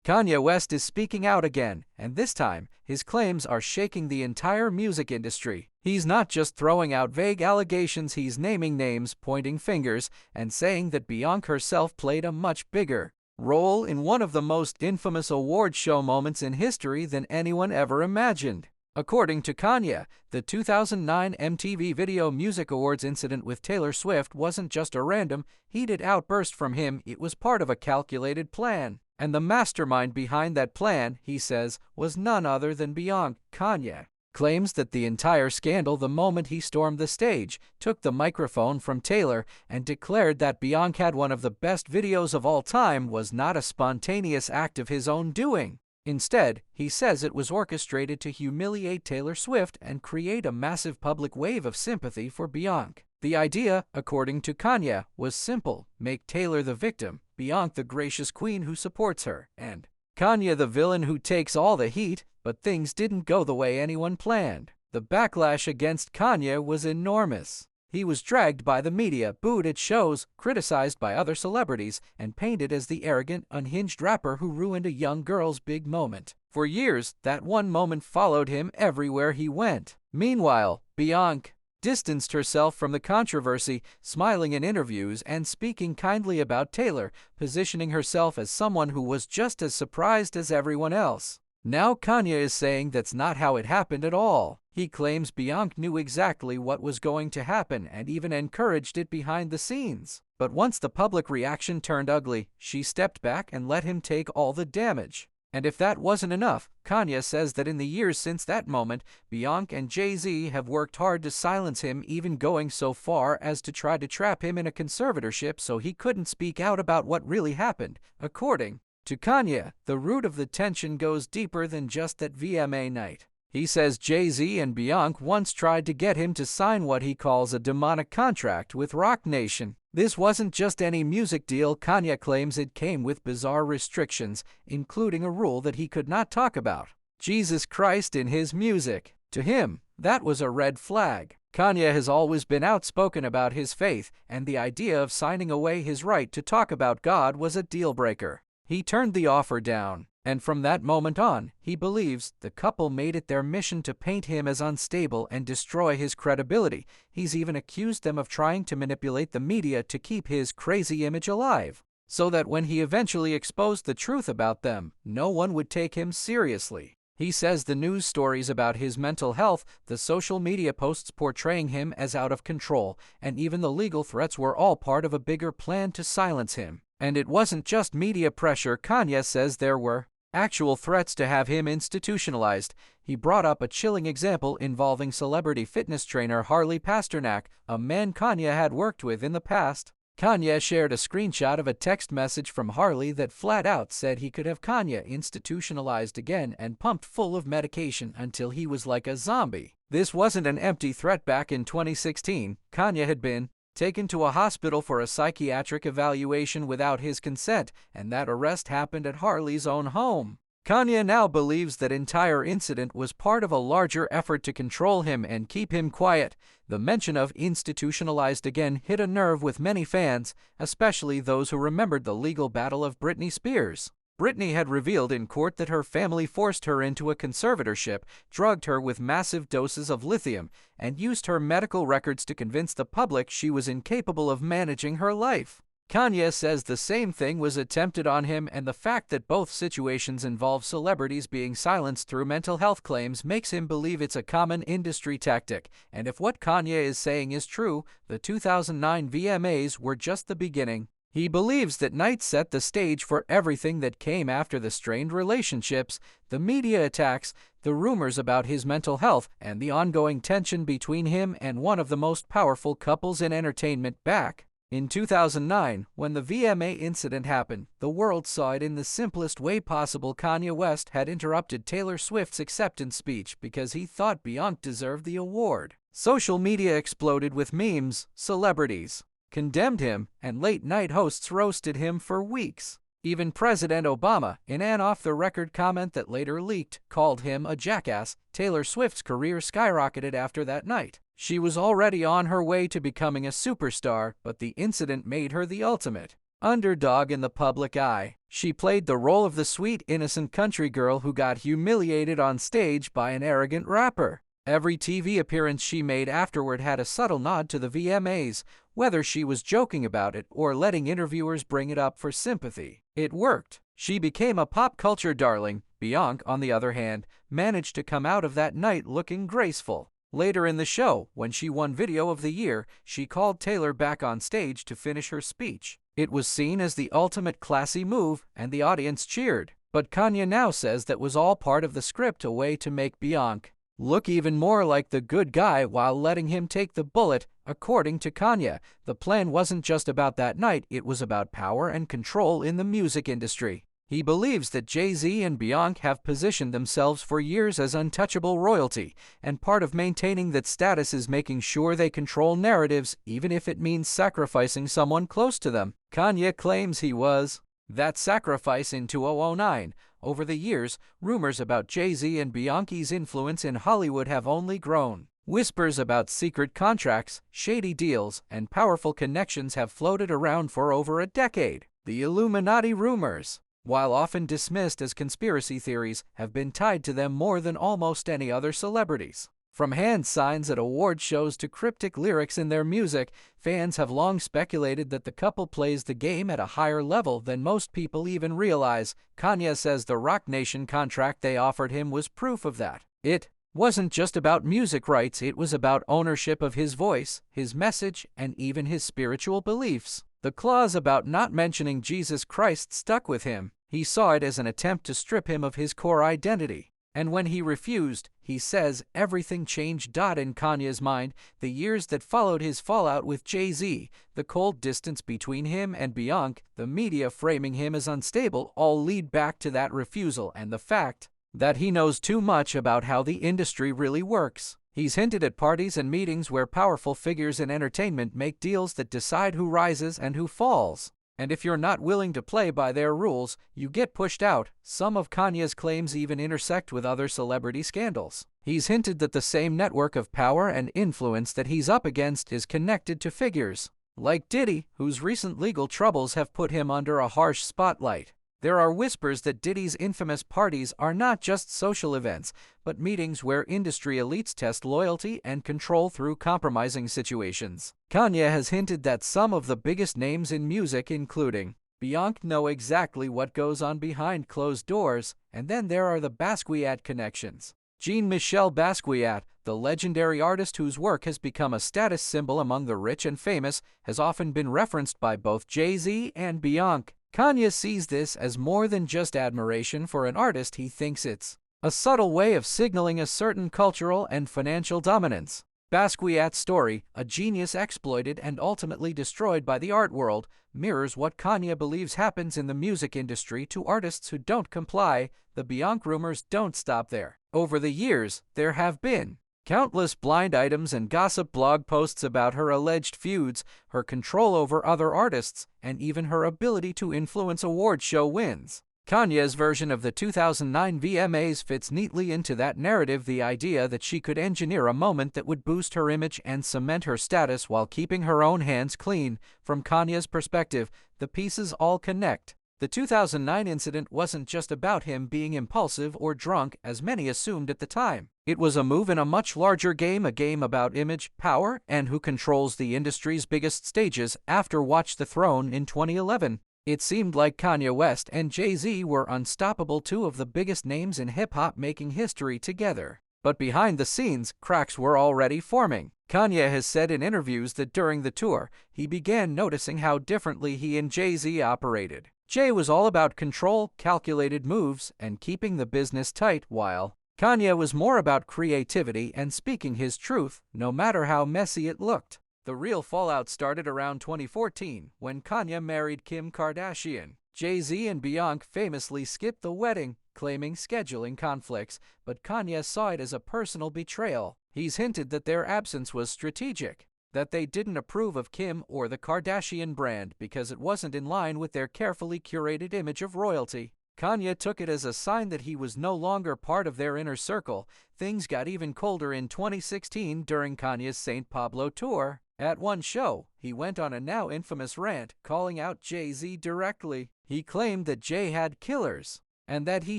Kanye West is speaking out again, and this time, his claims are shaking the entire music industry. He's not just throwing out vague allegations, he's naming names, pointing fingers, and saying that Beyonce herself played a much bigger role in one of the most infamous award show moments in history than anyone ever imagined. According to Kanye, the 2009 MTV Video Music Awards incident with Taylor Swift wasn't just a random, heated outburst from him, it was part of a calculated plan. And the mastermind behind that plan, he says, was none other than Beyonce. Kanye claims that the entire scandal, the moment he stormed the stage, took the microphone from Taylor, and declared that Beyonce had one of the best videos of all time, was not a spontaneous act of his own doing. Instead, he says it was orchestrated to humiliate Taylor Swift and create a massive public wave of sympathy for Beyonce. The idea, according to Kanye, was simple: make Taylor the victim, Beyonce the gracious queen who supports her, and Kanye the villain who takes all the heat. But things didn't go the way anyone planned. The backlash against Kanye was enormous. He was dragged by the media, booed at shows, criticized by other celebrities, and painted as the arrogant, unhinged rapper who ruined a young girl's big moment. For years, that one moment followed him everywhere he went. Meanwhile, Beyonce distanced herself from the controversy, smiling in interviews and speaking kindly about Taylor, positioning herself as someone who was just as surprised as everyone else. Now Kanye is saying that's not how it happened at all. He claims Beyonce knew exactly what was going to happen and even encouraged it behind the scenes. But once the public reaction turned ugly, she stepped back and let him take all the damage. And if that wasn't enough, Kanye says that in the years since that moment, Beyonce and Jay-Z have worked hard to silence him, even going so far as to try to trap him in a conservatorship so he couldn't speak out about what really happened. According to Kanye, the root of the tension goes deeper than just that VMA night. He says Jay-Z and Beyonce once tried to get him to sign what he calls a demonic contract with Roc Nation. This wasn't just any music deal. Kanye claims it came with bizarre restrictions, including a rule that he could not talk about Jesus Christ in his music. To him, that was a red flag. Kanye has always been outspoken about his faith, and the idea of signing away his right to talk about God was a deal-breaker. He turned the offer down, and from that moment on, he believes the couple made it their mission to paint him as unstable and destroy his credibility. He's even accused them of trying to manipulate the media to keep his crazy image alive, so that when he eventually exposed the truth about them, no one would take him seriously. He says the news stories about his mental health, the social media posts portraying him as out of control, and even the legal threats were all part of a bigger plan to silence him. And it wasn't just media pressure. Kanye says there were actual threats to have him institutionalized. He brought up a chilling example involving celebrity fitness trainer Harley Pasternak, a man Kanye had worked with in the past. Kanye shared a screenshot of a text message from Harley that flat out said he could have Kanye institutionalized again and pumped full of medication until he was like a zombie. This wasn't an empty threat. Back in 2016, Kanye had been taken to a hospital for a psychiatric evaluation without his consent, and that arrest happened at Harley's own home. Kanye now believes that entire incident was part of a larger effort to control him and keep him quiet. The mention of institutionalized again hit a nerve with many fans, especially those who remembered the legal battle of Britney Spears. Britney had revealed in court that her family forced her into a conservatorship, drugged her with massive doses of lithium, and used her medical records to convince the public she was incapable of managing her life. Kanye says the same thing was attempted on him, and the fact that both situations involve celebrities being silenced through mental health claims makes him believe it's a common industry tactic. And if what Kanye is saying is true, the 2009 VMAs were just the beginning. He believes that night set the stage for everything that came after: the strained relationships, the media attacks, the rumors about his mental health, and the ongoing tension between him and one of the most powerful couples in entertainment. Back in 2009, when the VMA incident happened, the world saw it in the simplest way possible. Kanye West had interrupted Taylor Swift's acceptance speech because he thought Beyonce deserved the award. Social media exploded with memes, celebrities condemned him, and late-night hosts roasted him for weeks. Even President Obama, in an off-the-record comment that later leaked, called him a jackass. Taylor Swift's career skyrocketed after that night. She was already on her way to becoming a superstar, but the incident made her the ultimate underdog in the public eye. She played the role of the sweet, innocent country girl who got humiliated on stage by an arrogant rapper. Every TV appearance she made afterward had a subtle nod to the VMAs, whether she was joking about it or letting interviewers bring it up for sympathy. It worked. She became a pop culture darling. Beyonce, on the other hand, managed to come out of that night looking graceful. Later in the show, when she won Video of the Year, she called Taylor back on stage to finish her speech. It was seen as the ultimate classy move, and the audience cheered. But Kanye now says that was all part of the script, a way to make Beyonce look even more like the good guy while letting him take the bullet. According to Kanye, the plan wasn't just about that night, it was about power and control in the music industry. He believes that Jay-Z and Beyonce have positioned themselves for years as untouchable royalty, and part of maintaining that status is making sure they control narratives, even if it means sacrificing someone close to them. Kanye claims he was that sacrifice in 2009. Over the years, rumors about Jay-Z and Beyonce's influence in Hollywood have only grown. Whispers about secret contracts, shady deals, and powerful connections have floated around for over a decade. The Illuminati rumors, while often dismissed as conspiracy theories, have been tied to them more than almost any other celebrities. From hand signs at award shows to cryptic lyrics in their music, fans have long speculated that the couple plays the game at a higher level than most people even realize. Kanye says the Roc Nation contract they offered him was proof of that. It wasn't just about music rights, it was about ownership of his voice, his message, and even his spiritual beliefs. The clause about not mentioning Jesus Christ stuck with him. He saw it as an attempt to strip him of his core identity. And when he refused, he says everything changed. In Kanye's mind, the years that followed his fallout with Jay-Z, the cold distance between him and Beyonce, the media framing him as unstable, all lead back to that refusal and the fact that he knows too much about how the industry really works. He's hinted at parties and meetings where powerful figures in entertainment make deals that decide who rises and who falls. And if you're not willing to play by their rules, you get pushed out. Some of Kanye's claims even intersect with other celebrity scandals. He's hinted that the same network of power and influence that he's up against is connected to figures like Diddy, whose recent legal troubles have put him under a harsh spotlight. There are whispers that Diddy's infamous parties are not just social events, but meetings where industry elites test loyalty and control through compromising situations. Kanye has hinted that some of the biggest names in music, including Beyonce, know exactly what goes on behind closed doors. And then there are the Basquiat connections. Jean-Michel Basquiat, the legendary artist whose work has become a status symbol among the rich and famous, has often been referenced by both Jay-Z and Beyonce. Kanye sees this as more than just admiration for an artist. He thinks it's a subtle way of signaling a certain cultural and financial dominance. Basquiat's story, a genius exploited and ultimately destroyed by the art world, mirrors what Kanye believes happens in the music industry to artists who don't comply. The Beyonce rumors don't stop there. Over the years, there have been countless blind items and gossip blog posts about her alleged feuds, her control over other artists, and even her ability to influence award show wins. Kanye's version of the 2009 VMAs fits neatly into that narrative, the idea that she could engineer a moment that would boost her image and cement her status while keeping her own hands clean. From Kanye's perspective, the pieces all connect. The 2009 incident wasn't just about him being impulsive or drunk, as many assumed at the time. It was a move in a much larger game, a game about image, power, and who controls the industry's biggest stages. After Watch the Throne in 2011, it seemed like Kanye West and Jay-Z were unstoppable, two of the biggest names in hip-hop making history together. But behind the scenes, cracks were already forming. Kanye has said in interviews that during the tour, he began noticing how differently he and Jay-Z operated. Jay was all about control, calculated moves, and keeping the business tight, while Kanye was more about creativity and speaking his truth, no matter how messy it looked. The real fallout started around 2014, when Kanye married Kim Kardashian. Jay-Z and Beyonce famously skipped the wedding, claiming scheduling conflicts, but Kanye saw it as a personal betrayal. He's hinted that their absence was strategic, that they didn't approve of Kim or the Kardashian brand because it wasn't in line with their carefully curated image of royalty. Kanye took it as a sign that he was no longer part of their inner circle. Things got even colder in 2016 during Kanye's St. Pablo tour. At one show, he went on a now infamous rant calling out Jay-Z directly. He claimed that Jay had killers and that he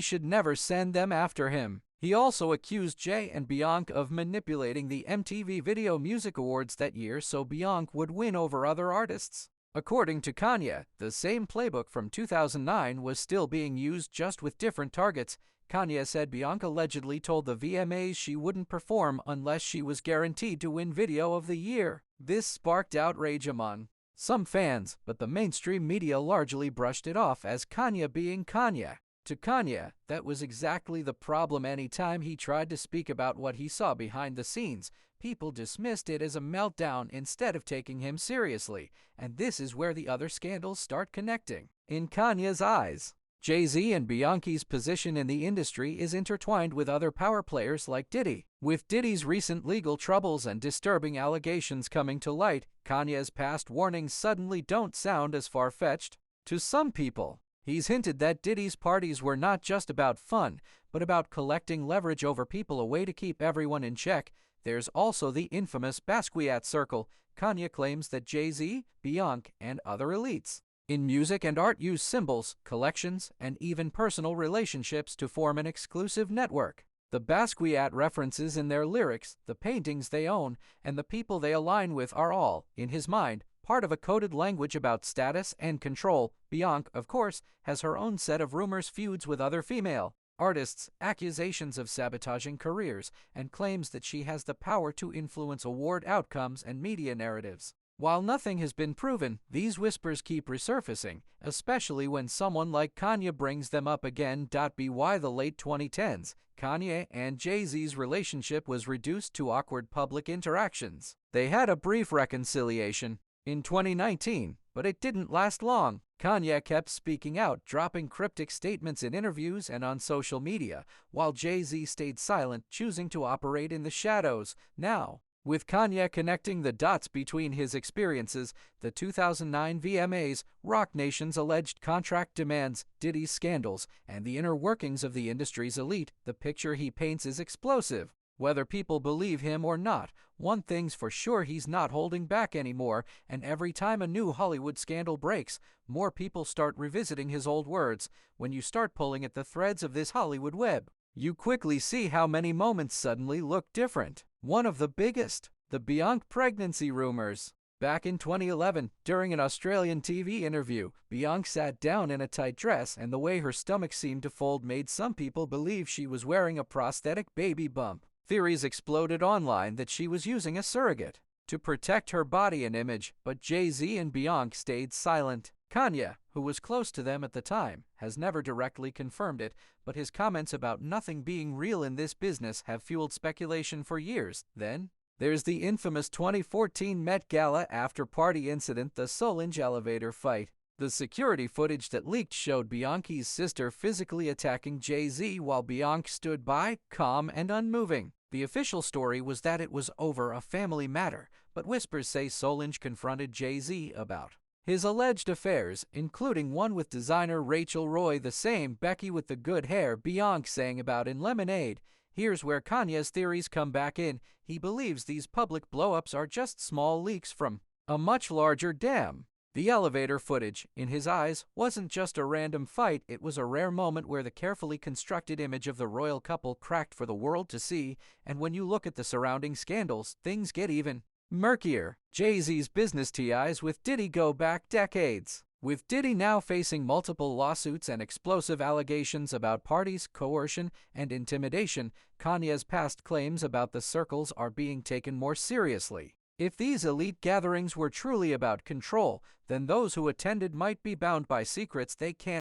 should never send them after him. He also accused Jay and Beyonce of manipulating the MTV Video Music Awards that year so Beyonce would win over other artists. According to Kanye, the same playbook from 2009 was still being used, just with different targets. Kanye said Beyonce allegedly told the VMAs she wouldn't perform unless she was guaranteed to win Video of the Year. This sparked outrage among some fans, but the mainstream media largely brushed it off as Kanye being Kanye. To Kanye, that was exactly the problem. Anytime he tried to speak about what he saw behind the scenes, people dismissed it as a meltdown instead of taking him seriously, and this is where the other scandals start connecting. In Kanye's eyes, Jay-Z and Beyonce's position in the industry is intertwined with other power players like Diddy. With Diddy's recent legal troubles and disturbing allegations coming to light, Kanye's past warnings suddenly don't sound as far-fetched. To some people, he's hinted that Diddy's parties were not just about fun, but about collecting leverage over people, a way to keep everyone in check. There's also the infamous Basquiat circle. Kanye claims that Jay-Z, Beyonce, and other elites in music and art use symbols, collections, and even personal relationships to form an exclusive network. The Basquiat references in their lyrics, the paintings they own, and the people they align with are all, in his mind, part of a coded language about status and control. Beyonce, of course, has her own set of rumors, feuds with other female artists, accusations of sabotaging careers, and claims that she has the power to influence award outcomes and media narratives. While nothing has been proven, these whispers keep resurfacing, especially when someone like Kanye brings them up again. By the late 2010s, Kanye and Jay-Z's relationship was reduced to awkward public interactions. They had a brief reconciliation in 2019, but it didn't last long. Kanye kept speaking out, dropping cryptic statements in interviews and on social media, while Jay-Z stayed silent, choosing to operate in the shadows. Now, with Kanye connecting the dots between his experiences, the 2009 VMAs, Roc Nation's alleged contract demands, Diddy's scandals, and the inner workings of the industry's elite, the picture he paints is explosive. Whether people believe him or not, one thing's for sure: he's not holding back anymore, and every time a new Hollywood scandal breaks, more people start revisiting his old words. When you start pulling at the threads of this Hollywood web, you quickly see how many moments suddenly look different. One of the biggest, the Beyonce pregnancy rumors. Back in 2011, during an Australian TV interview, Beyonce sat down in a tight dress, and the way her stomach seemed to fold made some people believe she was wearing a prosthetic baby bump. Theories exploded online that she was using a surrogate to protect her body and image, but Jay-Z and Beyonce stayed silent. Kanye, who was close to them at the time, has never directly confirmed it, but his comments about nothing being real in this business have fueled speculation for years. Then, there's the infamous 2014 Met Gala after-party incident, the Solange elevator fight. The security footage that leaked showed Beyonce's sister physically attacking Jay-Z while Beyonce stood by, calm and unmoving. The official story was that it was over a family matter, but whispers say Solange confronted Jay-Z about his alleged affairs, including one with designer Rachel Roy, the same Becky with the good hair Beyonce sang about in Lemonade. Here's where Kanye's theories come back in. He believes these public blow-ups are just small leaks from a much larger dam. The elevator footage, in his eyes, wasn't just a random fight, it was a rare moment where the carefully constructed image of the royal couple cracked for the world to see, and when you look at the surrounding scandals, things get even murkier. Jay-Z's business ties with Diddy go back decades, with Diddy now facing multiple lawsuits and explosive allegations about parties, coercion, and intimidation. Kanye's past claims about the circles are being taken more seriously. If these elite gatherings were truly about control, then those who attended might be bound by secrets they can't